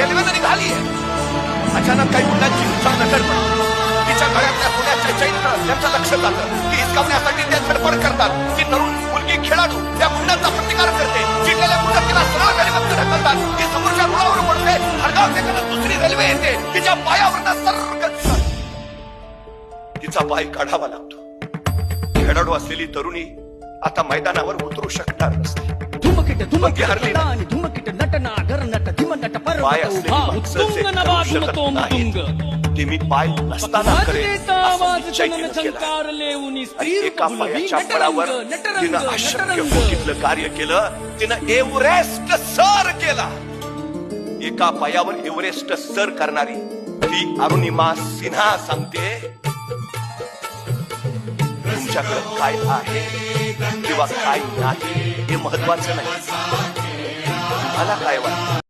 रेल्वेनं निघाली आहे. अचानक काही मुलांची उत्साह नजर पडली. तिच्या गळ्यातल्या सोन्याच्या चैनकडे त्यांचं लक्ष जातं. ती हिसकावण्यासाठी ते धडपड करतात. ती तरुण मुलगी खेळाडू त्या गुंडांचा प्रतिकार करते. चिडलेल्या गुंड तिला सरळ रेल्वेमध्ये ढकलतात. ती समोरच्या रुळावर पडते. हडगाव दुसरी रेल्वे येते. तिच्या पायावरनं सर्रकन तिचा पाय काढावा लागतो. खेळाडू असलेली तरुणी आता मैदानावर उतरू शकणार नसते. पाय असलेली माणसं जे करू शकत नाहीत, ते मी पाय नसताना करेन असं निश्चय केला. एका पायाच्या बळावर तिनं अशक्य मोठीतलं कार्य केलं. तिनं एव्हरेस्ट सर केला. एका पायावर एव्हरेस्ट सर करणारी ती अरुणिमा सिन्हा सांगते, तुमच्याकडे काय आहे किंवा काय नाही हे महत्वाचं नाही. तुम्हाला काय वाटतं?